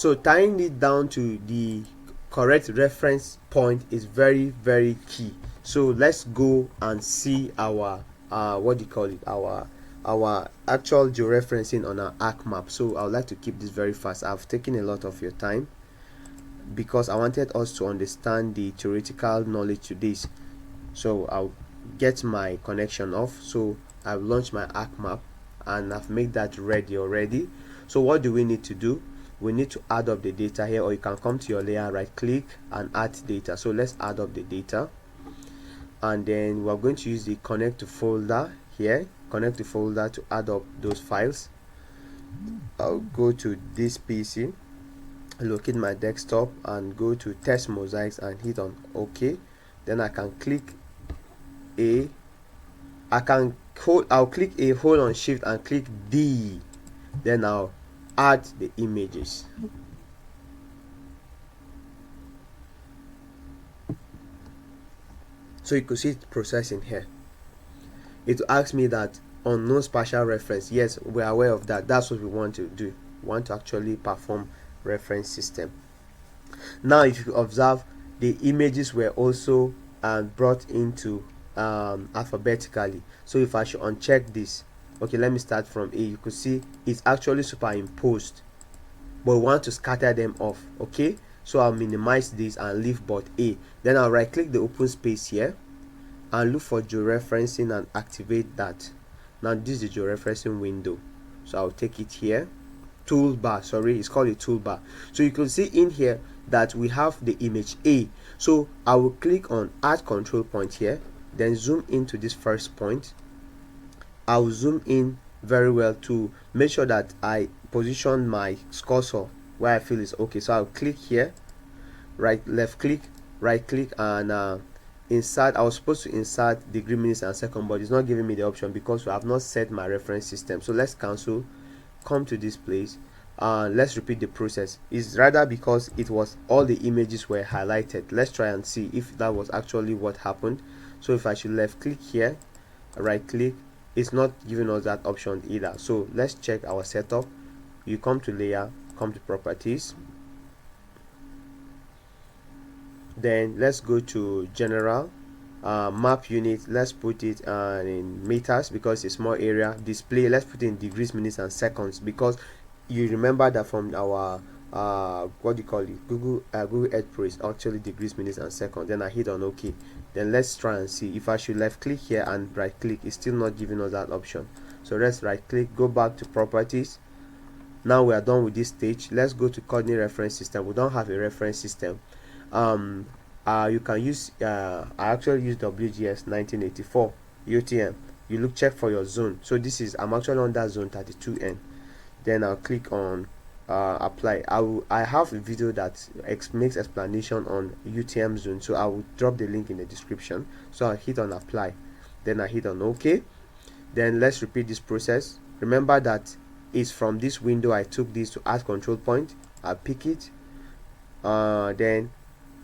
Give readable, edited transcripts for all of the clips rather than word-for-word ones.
So tying it down to the correct reference point is very key. So let's go and see our what do you call it, our actual georeferencing on our arc map. So I would like to keep this very fast. I've taken a lot of your time because I wanted us to understand the theoretical knowledge to this. So I'll get my connection off. So I've launched my arc map and I've made that ready already. So what do we need to do? We need to add up the data here, or you can come to your layer, right click and add data. So let's add up the data, and then we're going to use the connect to folder here, connect to folder to add up those files. I'll go to this PC, locate my desktop and go to test mosaics and hit on OK. Then I can click I'll click A, hold on shift and click D. Then I'll add the images. So you could see it processing here. It will ask me that unknown spatial reference. Yes, we're aware of that. That's what we want to do. We want to actually perform reference system. Now if you observe, the images were also brought into alphabetically. So if I should uncheck this, okay, let me start from A, you could see it's actually superimposed, but we want to scatter them off. Okay, so I'll minimize this and leave but A. Then I'll right click the open space here and look for georeferencing and activate that. Now this is the georeferencing window, so I'll take it here. Toolbar, sorry, it's called a toolbar. So you can see in here that we have the image A. So I will click on add control point here, then zoom into this first point. I'll zoom in very well to make sure that I position my cursor where I feel is okay. So I'll click here, left click and insert. I was supposed to insert degree, minutes and second, but it's not giving me the option because I have not set my reference system. So let's cancel, come to this place, let's repeat the process. It's rather because it was all the images were highlighted. Let's try and see if that was actually what happened. So if I should left click here, right click, it's not giving us that option either. So let's check our setup. You come to layer, come to properties, then let's go to general, map unit, let's put it in meters because it's small area. Display, let's put it in degrees, minutes and seconds, because you remember that from our what do you call it, Google Earth Pro is actually degrees, minutes and seconds. Then I hit on OK. Then let's try and see if I should left click here and right click. It's still not giving us that option. So let's right click, go back to properties. Now we are done with this stage. Let's go to coordinate reference system. We don't have a reference system. You can use I actually use WGS 1984 UTM. You check for your zone. So this is, I'm actually on that zone 32N. Then I'll click on apply. I have a video that makes explanation on UTM zone, so I will drop the link in the description. So I'll hit on apply, then I hit on OK. Then let's repeat this process. Remember that it's from this window I took this to add control point. I'll pick it, then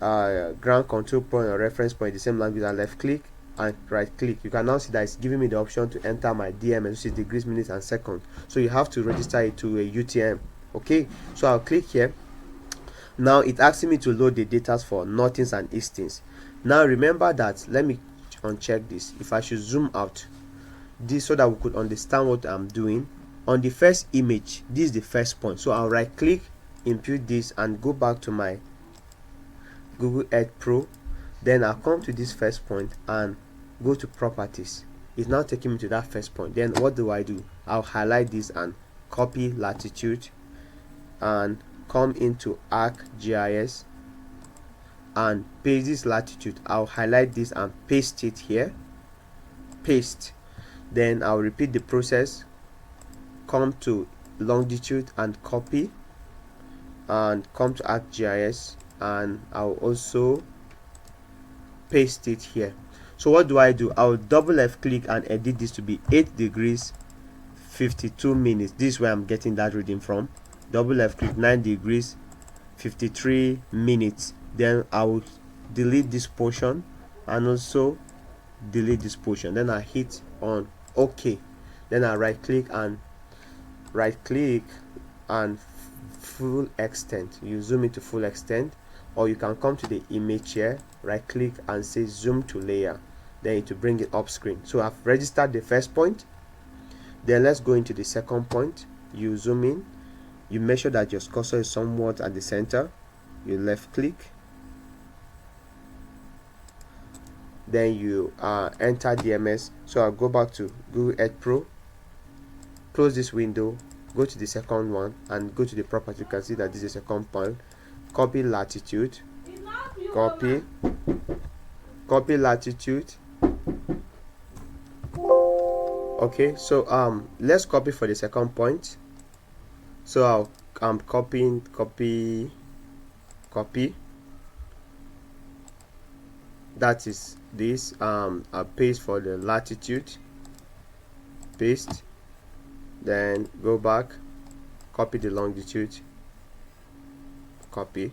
ground control point or reference point, the same language, and left click and right click. You can now see that it's giving me the option to enter my DMS, which is degrees, minutes and seconds. So you have to register it to a UTM. Okay, so I'll click here. Now it's asking me to load the data for northings and eastings. Now remember that, let me uncheck this. If I should zoom out this so that we could understand what I'm doing, on the first image, this is the first point. So I'll right click, impute this and go back to my Google Earth Pro. Then I'll come to this first point and go to properties. It's now taking me to that first point. Then what do? I'll highlight this and copy latitude and come into ArcGis and paste this latitude. I'll highlight this and paste it here, paste. Then I'll repeat the process, come to longitude and copy and come to ArcGis and I'll also paste it here. So what do? I'll double left click and edit this to be 8 degrees 52 minutes. This is where I'm getting that reading from. Double left click, 9 degrees 53 minutes. Then I will delete this portion and also delete this portion. Then I hit on OK. Then I right click and full extent. You zoom into full extent, or you can come to the image here, right click and say zoom to layer, then to bring it up screen. So I've registered the first point. Then let's go into the second point. You zoom in, you make sure that your cursor is somewhat at the center, you left click, then you enter DMS. So I'll go back to Google Earth Pro, close this window, go to the second one and go to the property. You can see that this is a second point. Copy latitude, copy latitude. Okay, so let's copy for the second point. So I'm copying, copy. That is this. I'll paste for the latitude, paste, then go back, copy the longitude, copy,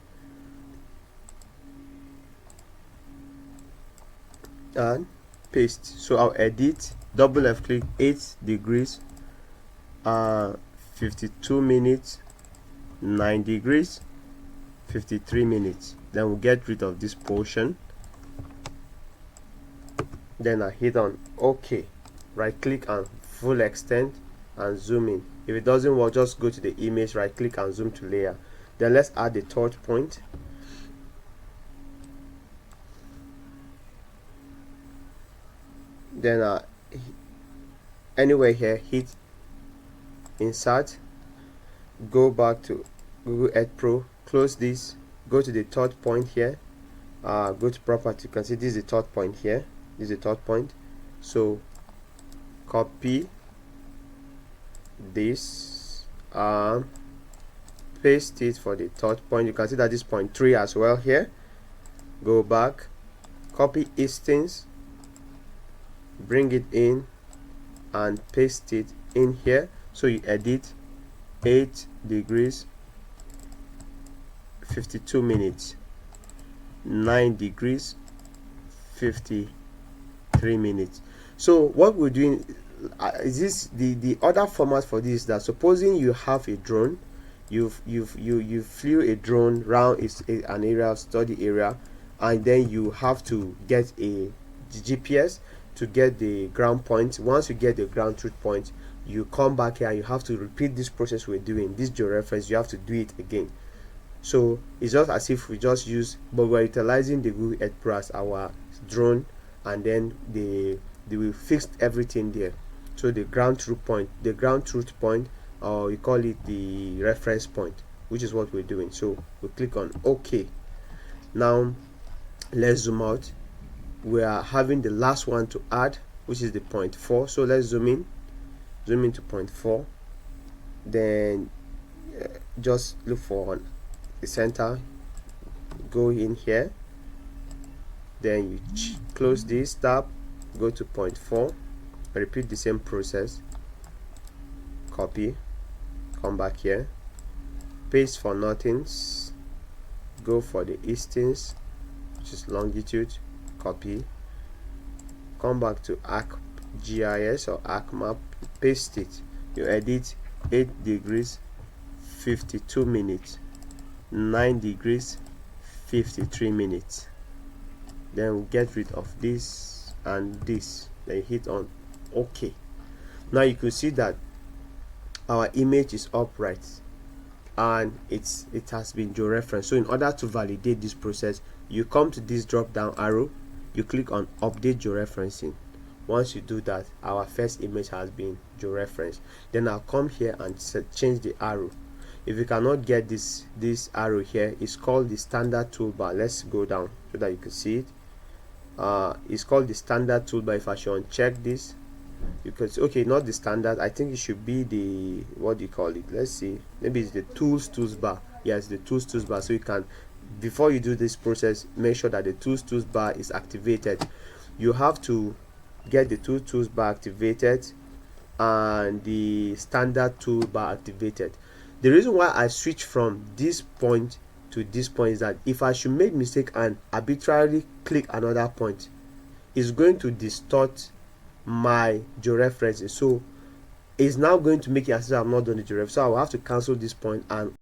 and paste. So I'll edit, double left click, 8 degrees, 52 minutes, 9 degrees, 53 minutes. Then we'll get rid of this portion. Then I hit on OK, right click and full extent and zoom in. If it doesn't work, just go to the image, right click and zoom to layer. Then let's add the third point. Then anywhere here, hit insert, go back to Google Earth Pro, close this, go to the third point here, go to property. You can see this is the third point here, this is the third point. So copy this, paste it for the third point. You can see that this point 3 as well here. Go back, copy instance, bring it in and paste it in here. So you edit 8 degrees, 52 minutes, 9 degrees, 53 minutes. So what we're doing is this, the other format for this, that supposing you have a drone, you flew a drone around an area, study area, and then you have to get the GPS to get the ground point. Once you get the ground truth point, you come back here and you have to repeat this process we're doing, this georeference. You have to do it again. So it's just as if we just use, but we're utilizing the Google Earth Pro as our drone, and then they will fix everything there. So the ground truth point, or we call it the reference point, which is what we're doing. So we click on OK. Now let's zoom out. We are having the last one to add, which is the point 4. So let's zoom into point 4. Then just look for the center, go in here, then you close this tab, go to point 4, repeat the same process, copy, come back here, paste for nothings, go for the instance, which is longitude, copy, come back to ArcGis or ArcMap, paste it. You edit 8 degrees, 52 minutes, 9 degrees, 53 minutes. Then we'll get rid of this and this. Then hit on OK. Now you can see that our image is upright and it has been georeferenced. So in order to validate this process, you come to this drop down arrow, you click on update georeferencing. Once you do that, our first image has been georeferenced. Then I'll come here and change the arrow. If you cannot get this arrow here, it's called the standard toolbar. Let's go down so that you can see it. It's called the standard toolbar. If I should uncheck this, you can see, okay, not the standard, I think it should be the, what do you call it, let's see, maybe it's the tools bar. Yes, the tools bar. So you can, before you do this process, make sure that the tools bar is activated. You have to get the tools bar activated and the standard toolbar activated. The reason why I switch from this point to this point is that if I should make mistake and arbitrarily click another point, it's going to distort my georeferencing. So it's now going to make it as if I'm not done the georeferencing. So I will have to cancel this point and